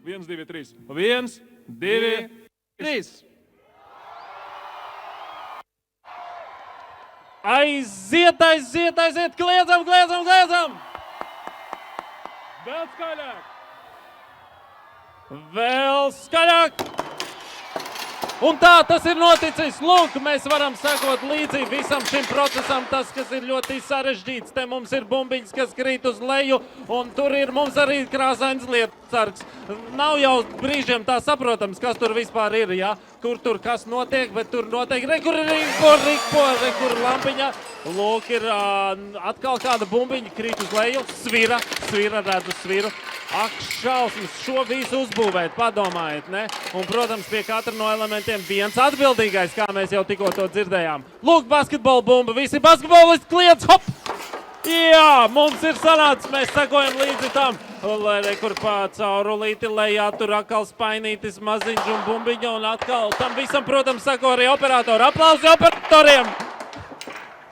1, 2, 3. 1, 2, 3. Aiziet, aiziet, aiziet, kliedzam, kliedzam, kliedzam! Vēl skaļāk! Vēl skaļāk! Un tā tas ir noticis. Lūk, mēs varam sekot līdzi visam šim procesam. Tas, kas ir ļoti sarežģīts. Te mums ir bumbiņas, kas krīt uz leju, un tur ir mums arī krāsains lietusargs. Nav jau brīžiem tā saprotams, kas tur vispār ir, ja? Kur tur kas notiek, bet tur notiek. Re, kur ir lampiņa. Lūk, ir atkal kāda bumbiņa krīt uz leju. Svira, redzu sviru. Ak, šausmas, šo visu uzbūvēt, padomājiet, ne? Un, protams, pie katra no elementiem viens atbildīgais, kā mēs jau tikko to dzirdējām. Lūk, basketbola bumba, visi basketbolisti kliedz, hop! Jā, mums ir sanācis, mēs sekojam līdzi tam. Lai kur pa caurulīti lejā, tur atkal spainītis maziņš un bumbiņa, un atkal tam visam, protams, sako arī operatori. Aplausi operatoriem!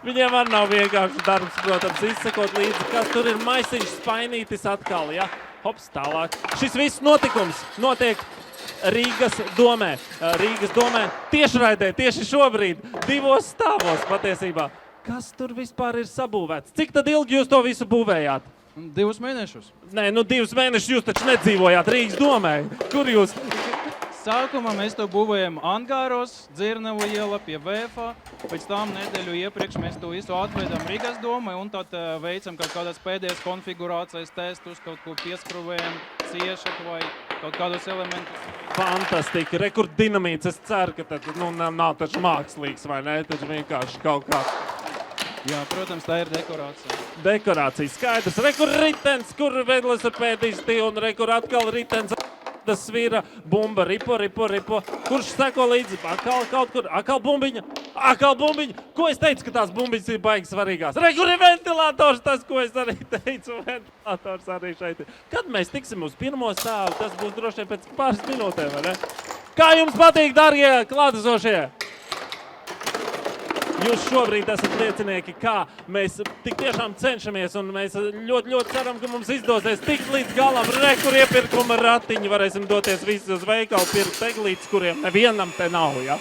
Viņiem arī nav vienkārši darbs, protams, izsekot līdzi, kas tur ir maisiņš spainītis atkal, ja? Hops, tālāk. Šis viss notikums notiek Rīgas domē. Rīgas domē tiešraidē, tieši šobrīd, 2 stāvos patiesībā. Kas tur vispār ir sabūvēts? Cik tad ilgi jūs to visu būvējāt? 2 mēnešus. Nē, 2 mēnešus jūs taču nedzīvojāt Rīgas domē. Kur jūs? Sākumā mēs to būvējam Angāros, Dzirnavu iela pie VFA. Pēc tam nedēļu iepriekš mēs to visu atvedam Rīgas domai un tad veicam kaut kādas pēdējās konfigurācijas testus, kaut ko pieskruvējam, ciešat vai kaut kādus elementus. Fantastika. Rekur dinamīts. Es ceru, ka tad nav taču mākslīgs, vai ne? Taču vienkārši kaut kā. Jā, protams, tā ir dekorācija. Dekorācija skaidrs. Rekur ritens, kur velosipēdisti un rekur atkal ritens. Tas svira, bumba, ripo. Kurš seko līdzi? Akal kaut kur, akal bumbiņa. Ko es teicu, ka tās bumbiņas ir baigi svarīgās? Rekur ir ventilators, tas, ko es arī teicu, ventilators arī šeit ir. Kad mēs tiksim uz pirmo stāvu, tas būs droši vien pēc pāris minūtēm, vai ne? Kā jums patīk, darbie klātesošie? Jūs šobrīd esat liecinieki, kā mēs tik tiešām cenšamies, un mēs ļoti ceram, ka mums izdosies tikt līdz galam. Rekur iepirkuma ratiņi, varēsim doties visi uz veikalu, pirkt eglītes, kuriem nevienam te nav, ja?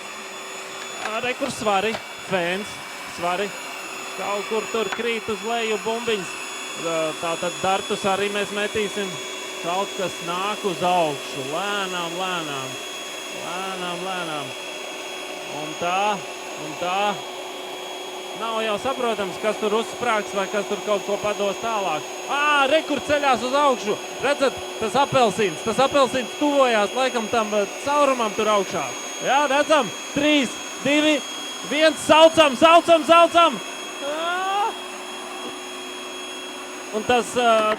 Rekur svari, fēns, svari, kaut kur tur krīt uz leju bumbiņas. Tātad dartus arī mēs metīsim. Kaut kas nāk uz augšu, lēnām. Un tā. Nav jau saprotams, kas tur uzsprāgs vai kas tur kaut ko pados tālāk. Rekur ceļās uz augšu. Redzat, tas apelsīns tuvojās laikam tam caurumam tur augšā. Jā, redzam, 3, 2, 1, saucam! Un tas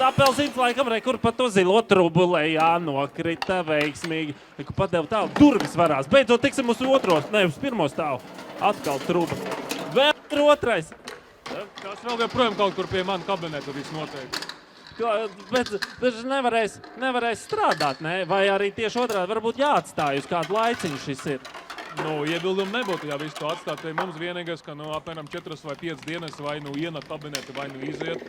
apelsīns laikam rekur pa to zilo trubu lejā nokrita veiksmīgi. Rekur padeva tālu, durvis varās. Beidzot tiksim uz uz pirmo stāvu. Atkal truba. Vēl ir otrais. Tas vēl joprojām kaut kur pie mana kabineta viss noteikti. Bet nevarēs strādāt, ne? Vai arī tieši otrādi varbūt jāatstāj uz kādu laiciņu šis ir? Iebildumu nebūtu, ja visu to atstāt. Te mums vienīgais, ka apmēram 4 vai 5 dienas vai ienāk kabineta, vai iziet,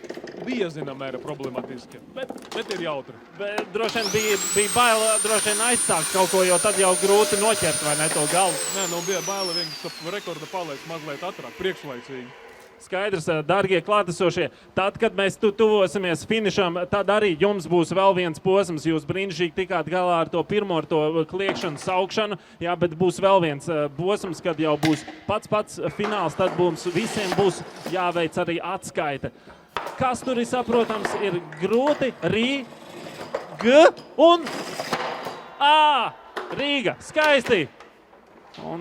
bija zinām mēra problematiski. Bet ir jautri. Bet droši vien bija bail droši vien aizsākt kaut ko, jo tad jau grūti noķert, vai ne, to galvu? Nē, bija baila vienkārši rekorda paliek mazliet ātrāk, priekšlaicīgi. Skaidrs, dārgie klātesošie, tad, kad mēs tuvosimies finišam, tad arī jums būs vēl viens posms. Jūs brīnišķīgi tikāt galā ar to pirmo, ar to kliekšanu, saukšanu, jā, bet būs vēl viens posms, kad jau būs pats fināls, tad mums visiem būs jāveic arī atskaite. Kas tur ir saprotams, ir grūti, Rīga, skaisti! Un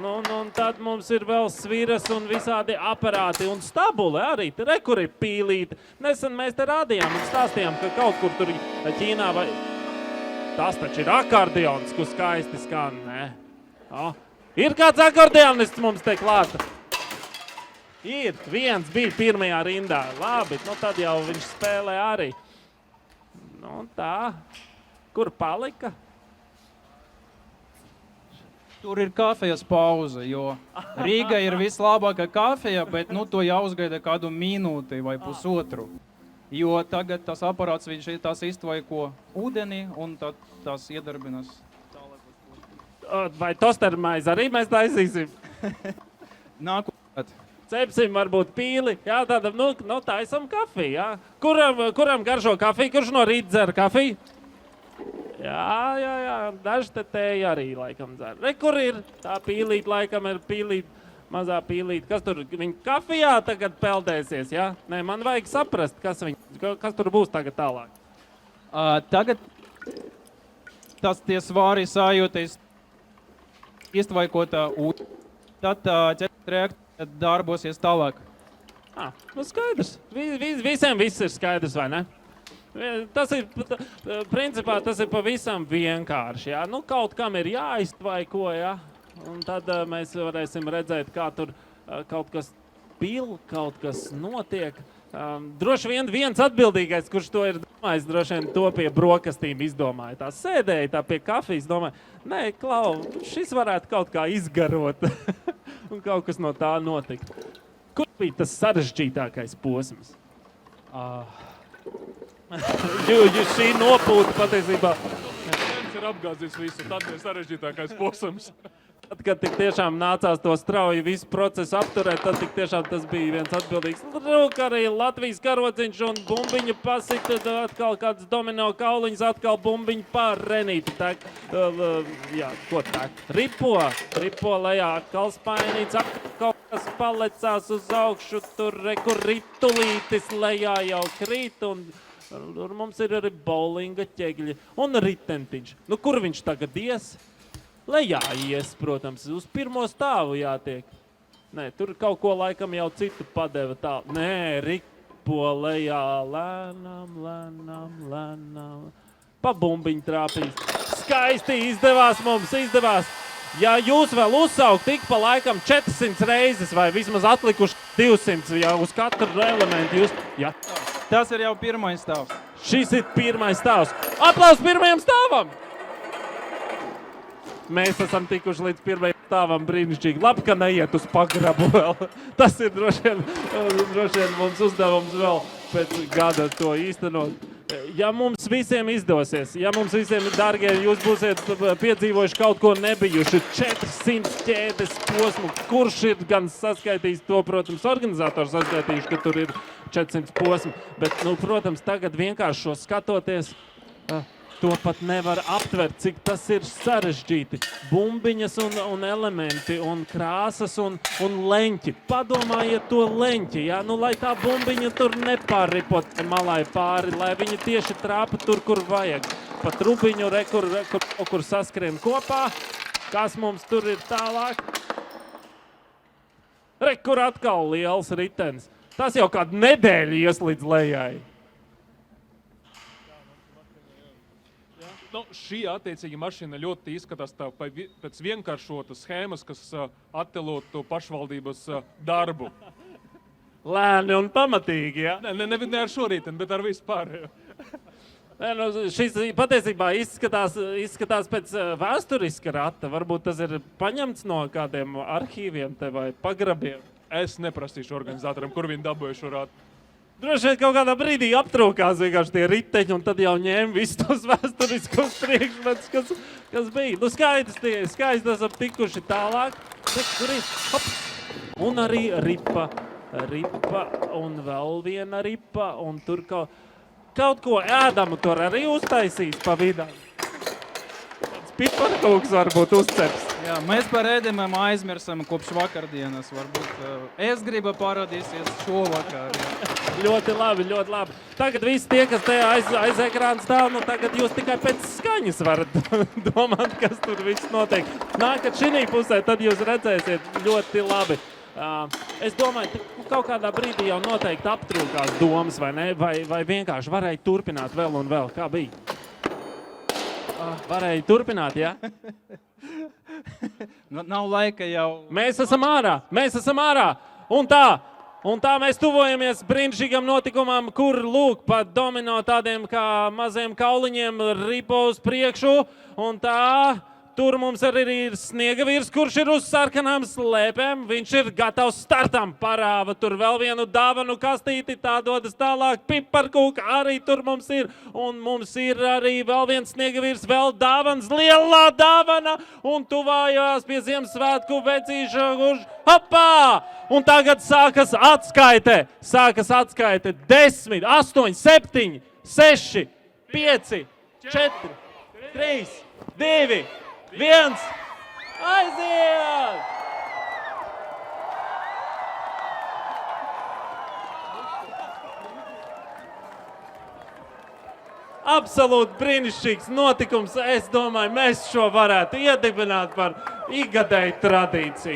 tad mums ir vēl sviras un visādi aparāti un stabuli arī. Rekur ir pīlīti. Nesen mēs te rādījām un stāstījām, ka kaut kur tur Ķīnā vai... Tas taču ir akordeons, kur skaisti skan, ne? Ir kāds akordeonists mums te klāta? Ir, viens bija pirmajā rindā. Labi, tad jau viņš spēlē arī. Tā. Kur palika? Tur ir kafijas pauze, jo Rīga ir vislabākā kafija, bet to jāuzgaida kādu minūti vai pusotru. Jo tagad tas aparāts viņš tās iztvaiko ūdeni un tad tās iedarbinās. Vai tostermaizi arī mēs taisīsim? Nākamā. Cepsim varbūt pīli, jā, tāda, taisam kafiju, jā. Kuram garšo kafiju? Kurš no rīta dzer kafiju? Jā, daži te tēji arī laikam dzer. Re, kur ir? Tā pīlīt laikam ir pīlīt, mazā pīlīt. Kas tur, viņi kafijā tagad peldēsies, jā? Nē, man vajag saprast, kas tur būs tagad tālāk. Tagad tie svāri sājūties iztvaikotā ūdeni, tad ķermeņa reakcija darbosies tālāk. Skaidrs. Visiem viss ir skaidrs, vai ne? Tas ir, principā, tas ir pavisam vienkārši, jā. Kaut kam ir jāiztvaiko, jā. Un tad mēs varēsim redzēt, kā tur kaut kas pil, kaut kas notiek. Droši vien viens atbildīgais, kurš to ir domājis, droši vien to pie brokastīm izdomāja. Tā sēdēja, tā pie kafijas domāja, nē, Klau, šis varētu kaut kā izgarot. Un kaut kas no tā notika. Kur bija tas sarežģītākais posms? Šī nopūta patiesībā. Viens ir apgāzis visu, tad ir sarežģītākais posms. Tad, kad tik tiešām nācās to strauji visu procesu apturēt, tad tik tiešām tas bija viens atbildīgs. Lūk, arī Latvijas karociņš un bumbiņu pasita, atkal kāds domino kauliņas, atkal bumbiņu pār renīti. Jā, ko tā? Ripo lejā, atkal spainīts, atkal kaut kas palecās uz augšu, tur rekur ritulītis lejā jau krīt un mums ir arī bowlinga ķegļi un ritentiņš. Kur viņš tagad ies? Lejā ies, protams, uz pirmo stāvu jātiek. Nē, tur kaut ko laikam jau citu padeva tā. Nē, ripo lejā, lēnām. Pa bumbiņu trāpīs. Skaisti izdevās mums, izdevās. Ja jūs vēl uzsaukt tik pa laikam 400 reizes vai vismaz atlikuši 200, ja uz katru elementu jūs... Ja. Tas ir jau pirmais stāvs. Šis ir pirmais stāvs. Aplaus pirmajam stāvam! Mēs esam tikuši līdz pirmajam stāvam brīnišķīgi. Labi, ka neiet uz pagrabu vēl. Tas ir droši vien mums uzdevums vēl pēc gada to īstenot. Ja mums visiem izdosies, dargie, jūs būsiet piedzīvojuši kaut ko nebijuši, 400 ķēdes posmu, kurš ir gan saskaitījis to, protams, organizators saskaitījuši, ka tur ir 400 posmu, bet, protams, tagad vienkārši šo skatoties, to pat nevar aptvert, cik tas ir sarežģīti. Bumbiņas un elementi, un krāsas un leņķi. Padomājiet to leņķi, jā? Lai tā bumbiņa tur nepārripot malai pāri, lai viņa tieši trāpa tur, kur vajag. Pa trubiņu kur saskrien kopā. Kas mums tur ir tālāk? Kur atkal liels ritenis. Tas jau kādu nedēļu ies līdz lejai. Šī attiecīgi mašīna ļoti izskatās pēc vienkāršotas schēmas, kas attēlotu pašvaldības darbu. Lēni un pamatīgi, jā? Ne ar šo rīteni, bet ar visu pārējo. Šis patiesībā izskatās pēc vēsturiska rata. Varbūt tas ir paņemts no kādiem arhīviem te vai pagrabiem. Es neprasīšu organizatoram, kur viņi dabūja šo ratu. Droši vien kaut kādā brīdī aptrūkās vienkārši tie riteņi, un tad jau ņēma visus tos vēsturiskos priekšmetus, kas bija. Skaisti esam tikuši tālāk. Tur ir, hops, un arī ripa, un vēl viena ripa, un tur kaut ko ēdamu tur arī uztaisīs pa vidām. Piparkūks varbūt uzceps. Jā, mēs par ēdamiem aizmirsam kopš vakardienas. Varbūt es gribu parādīsies šovakar. Jā. Ļoti labi. Tagad visi tie, kas te aiz ekrāna stāv, tagad jūs tikai pēc skaņas varat domāt, kas tur viss notiek. Nākat šī pusē, tad jūs redzēsiet ļoti labi. Es domāju, kaut kādā brīdī jau noteikti aptrūkās domas, vai ne? Vai vienkārši varēja turpināt vēl un vēl, kā bija? Varēja turpināt, jā? Nav laika jau. Mēs esam ārā. Un tā mēs tuvojamies brīnišķīgam notikumam, kur lūk pa domino tādiem kā maziem kauliņiem ripo uz priekšu. Un tā Tur mums arī ir sniega vīrs, kurš ir uz sarkanām slēpēm. Viņš ir gatavs startam. Parāva tur vēl vienu dāvanu kastīti, tā dodas tālāk. Piparkūka arī tur mums ir. Un mums ir arī vēl viens sniega vīrs, vēl dāvans, lielā dāvana. Un tuvājās pie Ziemassvētku vecīša, kurš hopā! Un tagad sākas atskaite. 10, 8, 7, 6, 5, 4, 3, 2, 1. Aiziet! Absolūti brīnišķīgs notikums. Es domāju, mēs šo varētu iedibināt par ikgadēju tradīciju.